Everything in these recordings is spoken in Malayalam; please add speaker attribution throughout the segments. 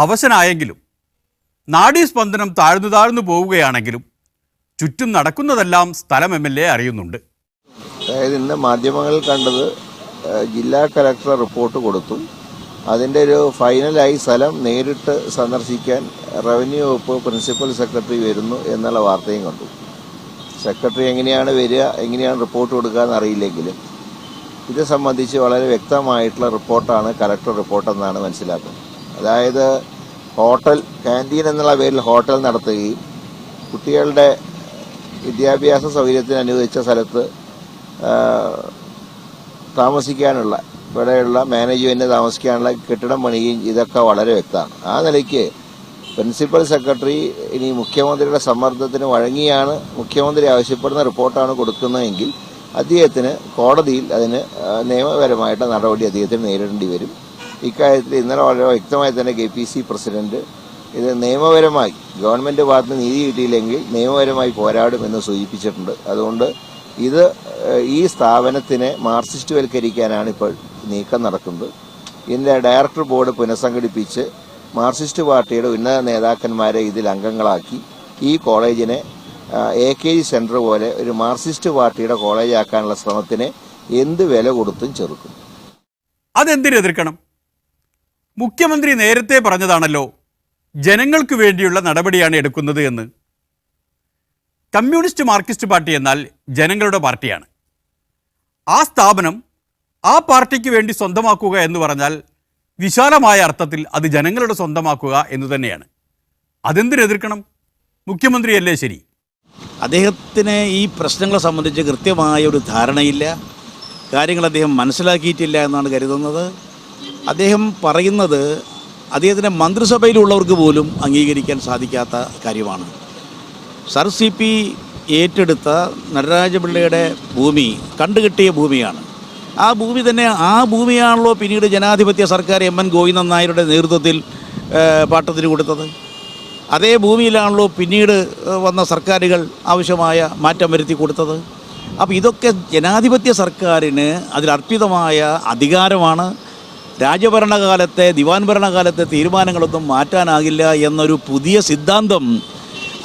Speaker 1: അവശനായെങ്കിലും നാഡീസ്പന്ദനം താഴ്ന്നു പോവുകയാണെങ്കിലും ചുറ്റും നടക്കുന്നതെല്ലാം സ്ഥലം MLA അറിയുന്നുണ്ട്.
Speaker 2: അതായത് ഇന്ന് മാധ്യമങ്ങളിൽ കണ്ടത് ജില്ലാ കലക്ടർ റിപ്പോർട്ട് കൊടുത്തു. അതിൻ്റെ ഒരു ഫൈനലായി സ്ഥലം നേരിട്ട് സന്ദർശിക്കാൻ റവന്യൂ വകുപ്പ് പ്രിൻസിപ്പൽ സെക്രട്ടറി വരുന്നു എന്നുള്ള വാർത്തയും കണ്ടു. സെക്രട്ടറി എങ്ങനെയാണ് വരിക, എങ്ങനെയാണ് റിപ്പോർട്ട് കൊടുക്കുക എന്നറിയില്ലെങ്കിലും ഇത് സംബന്ധിച്ച് വളരെ വ്യക്തമായിട്ടുള്ള റിപ്പോർട്ടാണ് കലക്ടർ റിപ്പോർട്ടെന്നാണ് മനസ്സിലാക്കുന്നത്. അതായത് ഹോട്ടൽ ക്യാൻറ്റീൻ എന്നുള്ള പേരിൽ ഹോട്ടൽ നടത്തുകയും കുട്ടികളുടെ വിദ്യാഭ്യാസ സൗകര്യത്തിന് അനുവദിച്ച സ്ഥലത്ത് താമസിക്കാനുള്ള ഇവിടെയുള്ള മാനേജ്മെൻറ്റ് താമസിക്കാനുള്ള കെട്ടിടം പണിയുകയും ഇതൊക്കെ വളരെ വ്യക്തമാണ്. ആ നിലയ്ക്ക് പ്രിൻസിപ്പൽ സെക്രട്ടറി ഇനി മുഖ്യമന്ത്രിയുടെ സമ്മർദ്ദത്തിന് വഴങ്ങിയാണ് മുഖ്യമന്ത്രി ആവശ്യപ്പെടുന്ന റിപ്പോർട്ടാണ് കൊടുക്കുന്നതെങ്കിൽ അദ്ദേഹത്തിന് കോടതിയിൽ അതിന് നിയമപരമായിട്ട് നടപടി അദ്ദേഹത്തിന് നേരിടേണ്ടി വരും. ഇക്കാര്യത്തിൽ ഇന്നലെ വളരെ വ്യക്തമായി തന്നെ KPC പ്രസിഡന്റ് ഇത് നിയമപരമായി ഗവൺമെൻറ് ഭാഗത്ത് നീതി കിട്ടിയില്ലെങ്കിൽ നിയമപരമായി പോരാടുമെന്ന് സൂചിപ്പിച്ചിട്ടുണ്ട്. അതുകൊണ്ട് ഇത് ഈ സ്ഥാപനത്തിനെ മാർക്സിസ്റ്റുവൽക്കരിക്കാനാണ് ഇപ്പോൾ നീക്കം നടക്കുന്നത്. ഇതിൻ്റെ ഡയറക്ടർ ബോർഡ് പുനഃസംഘടിപ്പിച്ച് മാർക്സിസ്റ്റ് പാർട്ടിയുടെ ഉന്നത നേതാക്കന്മാരെ ഇതിൽ അംഗങ്ങളാക്കി ഈ കോളേജിനെ AKG സെൻറ്റർ പോലെ ഒരു മാർക്സിസ്റ്റ് പാർട്ടിയുടെ കോളേജാക്കാനുള്ള ശ്രമത്തിനെ എന്ത് വില കൊടുത്തും ചെറുക്കും.
Speaker 1: അതെന്തിനെതിർക്കണം? മുഖ്യമന്ത്രി നേരത്തെ പറഞ്ഞതാണല്ലോ ജനങ്ങൾക്ക് വേണ്ടിയുള്ള നടപടിയാണ് എടുക്കുന്നത് എന്ന്. കമ്മ്യൂണിസ്റ്റ് മാർക്സിസ്റ്റ് പാർട്ടി എന്നാൽ ജനങ്ങളുടെ പാർട്ടിയാണ്. ആ സ്ഥാപനം ആ പാർട്ടിക്ക് വേണ്ടി സ്വന്തമാക്കുക എന്ന് പറഞ്ഞാൽ വിശാലമായ അർത്ഥത്തിൽ അത് ജനങ്ങളുടെ സ്വന്തമാക്കുക എന്ന് തന്നെയാണ്. അതെന്തിനെതിർക്കണം? മുഖ്യമന്ത്രിയല്ലേ ശരി.
Speaker 3: അദ്ദേഹത്തിന് ഈ പ്രശ്നങ്ങളെ സംബന്ധിച്ച് കൃത്യമായ ഒരു ധാരണയില്ല, കാര്യങ്ങൾ അദ്ദേഹം മനസ്സിലാക്കിയിട്ടില്ല എന്നാണ് കരുതുന്നത്. അദ്ദേഹം പറയുന്നത് അദ്ദേഹത്തിൻ്റെ മന്ത്രിസഭയിലുള്ളവർക്ക് പോലും അംഗീകരിക്കാൻ സാധിക്കാത്ത കാര്യമാണ്. സർ CP ഏറ്റെടുത്ത നടരാജപിള്ളയുടെ ഭൂമി കണ്ടുകെട്ടിയ ഭൂമിയാണ്. ആ ഭൂമി തന്നെ ആ ഭൂമിയാണല്ലോ പിന്നീട് ജനാധിപത്യ സർക്കാർ MN ഗോവിന്ദൻ നായരുടെ നേതൃത്വത്തിൽ പാട്ടത്തിന് കൊടുത്തത്. അതേ ഭൂമിയിലാണല്ലോ പിന്നീട് വന്ന സർക്കാരുകൾ ആവശ്യമായ മാറ്റം വരുത്തി കൊടുത്തത്. അപ്പോൾ ഇതൊക്കെ ജനാധിപത്യ സർക്കാരിന് അതിലർപ്പിതമായ അധികാരമാണ്. രാജഭരണകാലത്തെ ദിവാൻ ഭരണകാലത്തെ തീരുമാനങ്ങളൊന്നും മാറ്റാനാകില്ല എന്നൊരു പുതിയ സിദ്ധാന്തം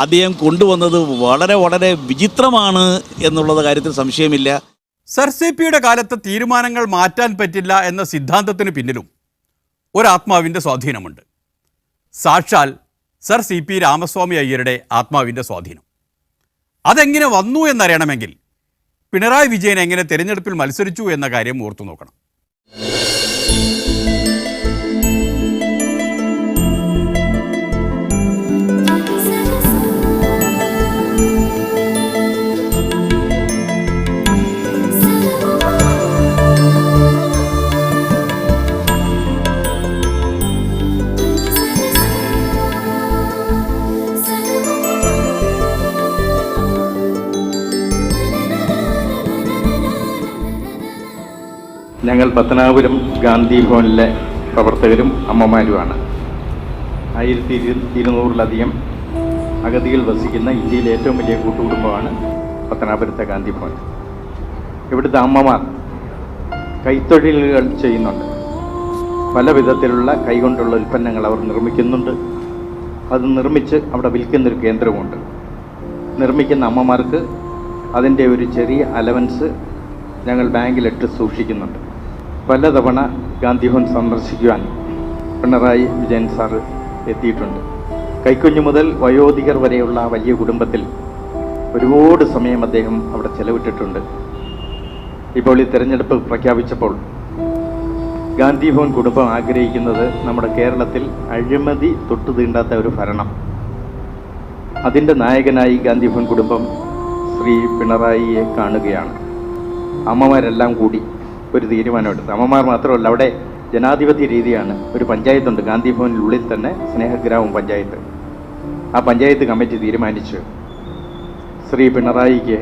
Speaker 3: അദ്ദേഹം കൊണ്ടുവന്നത് വളരെ വളരെ വിചിത്രമാണ് എന്നുള്ളത് കാര്യത്തിൽ സംശയമില്ല.
Speaker 1: സർ CPയുടെ കാലത്തെ തീരുമാനങ്ങൾ മാറ്റാൻ പറ്റില്ല എന്ന സിദ്ധാന്തത്തിന് പിന്നിലും ഒരാത്മാവിൻ്റെ സ്വാധീനമുണ്ട്. സാക്ഷാൽ സർ CP രാമസ്വാമി അയ്യരുടെ ആത്മാവിൻ്റെ സ്വാധീനം. അതെങ്ങനെ വന്നു എന്നറിയണമെങ്കിൽ പിണറായി വിജയൻ എങ്ങനെ തിരഞ്ഞെടുപ്പിൽ മത്സരിച്ചു എന്ന കാര്യം ഓർത്തു നോക്കണം.
Speaker 4: ഞങ്ങൾ പത്തനാപുരം ഗാന്ധി ഭവനിലെ പ്രവർത്തകരും അമ്മമാരുമാണ്. 1200-ലധികം അഗതികൾ വസിക്കുന്ന ഇന്ത്യയിലെ ഏറ്റവും വലിയ കൂട്ടുകുടുംബമാണ് പത്തനാപുരത്തെ ഗാന്ധി ഭവൻ. ഇവിടുത്തെ അമ്മമാർ കൈത്തൊഴിലുകൾ ചെയ്യുന്നുണ്ട്. പല വിധത്തിലുള്ള കൈകൊണ്ടുള്ള ഉൽപ്പന്നങ്ങൾ അവർ നിർമ്മിക്കുന്നുണ്ട്. അത് നിർമ്മിച്ച് അവിടെ വിൽക്കുന്നൊരു കേന്ദ്രമുണ്ട്. നിർമ്മിക്കുന്ന അമ്മമാർക്ക് അതിൻ്റെ ഒരു ചെറിയ അലവൻസ് ഞങ്ങൾ ബാങ്കിലിട്ട് സൂക്ഷിക്കുന്നുണ്ട്. പലതവണ ഗാന്ധി ഭവൻ സന്ദർശിക്കുവാൻ പിണറായി വിജയൻ സാറ് എത്തിയിട്ടുണ്ട്. കൈക്കുഞ്ഞു മുതൽ വയോധികർ വരെയുള്ള വലിയ കുടുംബത്തിൽ ഒരുപാട് സമയം അദ്ദേഹം അവിടെ ചെലവിട്ടിട്ടുണ്ട്. ഇപ്പോൾ ഈ തെരഞ്ഞെടുപ്പ് പ്രഖ്യാപിച്ചപ്പോൾ ഗാന്ധി ഭവൻ കുടുംബം ആഗ്രഹിക്കുന്നത് നമ്മുടെ കേരളത്തിൽ അഴിമതി തൊട്ടു തീണ്ടാത്ത ഒരു ഭരണം. അതിൻ്റെ നായകനായി ഗാന്ധി ഭവൻ കുടുംബം ശ്രീ പിണറായിയെ കാണുകയാണ്. അമ്മമാരെല്ലാം കൂടി ഒരു തീരുമാനമെടുത്ത്, അമ്മമാർ മാത്രമല്ല, അവിടെ ജനാധിപത്യ രീതിയാണ്. ഒരു പഞ്ചായത്തുണ്ട് ഗാന്ധി ഭവനിനുള്ളിൽ തന്നെ, സ്നേഹഗ്രാമം പഞ്ചായത്ത്. ആ പഞ്ചായത്ത് കമ്മിറ്റി തീരുമാനിച്ച് ശ്രീ പിണറായിക്ക്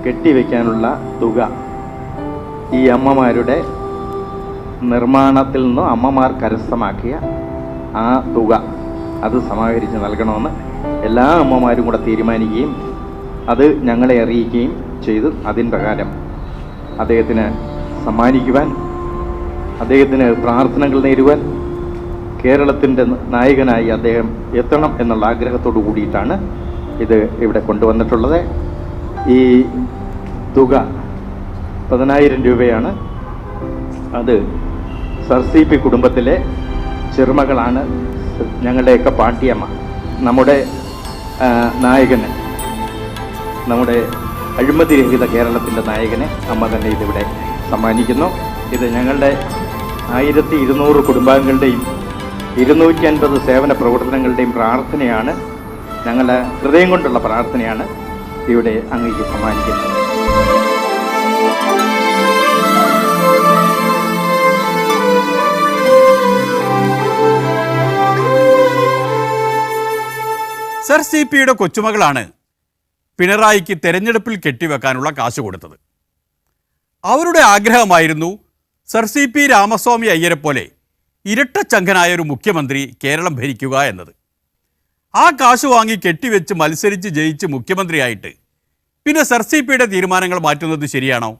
Speaker 4: കെട്ടിവെക്കാനുള്ള തുക ഈ അമ്മമാരുടെ നിർമ്മാണത്തിൽ നിന്ന് അമ്മമാർ കരസ്ഥമാക്കിയ ആ തുക അത് സമാഹരിച്ച് നൽകണമെന്ന് എല്ലാ അമ്മമാരും കൂടെ തീരുമാനിക്കുകയും അത് ഞങ്ങളെ അറിയിക്കുകയും ചെയ്തു. അതിൻ പ്രകാരം അദ്ദേഹത്തിന് സമ്മാനിക്കുവാൻ, അദ്ദേഹത്തിന് പ്രാർത്ഥനകൾ നേരുവാൻ, കേരളത്തിൻ്റെ നായകനായി അദ്ദേഹം എത്തണം എന്നുള്ള ആഗ്രഹത്തോടു കൂടിയിട്ടാണ് ഇത് ഇവിടെ കൊണ്ടുവന്നിട്ടുള്ളത്. ഈ തുക 10,000 രൂപയാണ്. അത് സർ CP കുടുംബത്തിലെ ചെറുമകളാണ് ഞങ്ങളുടെയൊക്കെ പാട്ടിയമ്മ. നമ്മുടെ നായകന്, നമ്മുടെ അഴിമതിരഹിത കേരളത്തിൻ്റെ നായകനെ അമ്മ തന്നെ ഇതിവിടെ സമ്മാനിക്കുന്നു. ഇത് ഞങ്ങളുടെ 1200 കുടുംബാംഗങ്ങളുടെയും 250 സേവന പ്രവർത്തനങ്ങളുടെയും പ്രാർത്ഥനയാണ്, ഞങ്ങളുടെ ഹൃദയം കൊണ്ടുള്ള പ്രാർത്ഥനയാണ് ഇവിടെ അങ്ങേക്ക് സമ്മാനിക്കുന്നത്.
Speaker 1: സർ CPയുടെ കൊച്ചുമകളാണ് പിണറായിക്ക് തെരഞ്ഞെടുപ്പിൽ കെട്ടിവെക്കാനുള്ള കാശ് കൊടുത്തത്. അവരുടെ ആഗ്രഹമായിരുന്നു സർ CP രാമസ്വാമി അയ്യരെ പോലെ ഇരട്ടച്ചങ്കനായ ഒരു മുഖ്യമന്ത്രി കേരളം ഭരിക്കുക എന്നത്. ആ കാശ് വാങ്ങി കെട്ടിവെച്ച് മത്സരിച്ച് ജയിച്ച് മുഖ്യമന്ത്രിയായിട്ട് പിന്നെ സർ CPയുടെ തീരുമാനങ്ങൾ മാറ്റുന്നത് ശരിയാണോ?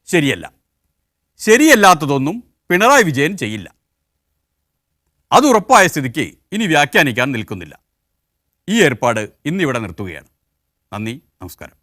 Speaker 1: ശരിയല്ല. ശരിയല്ലാത്തതൊന്നും പിണറായി വിജയൻ ചെയ്യില്ല. അത് ഉറപ്പായ സ്ഥിതിക്ക് ഇനി വ്യാഖ്യാനിക്കാൻ നിൽക്കുന്നില്ല. ഈ ഏർപ്പാട് ഇന്നിവിടെ നിർത്തുകയാണ്. നന്ദി, നമസ്കാരം.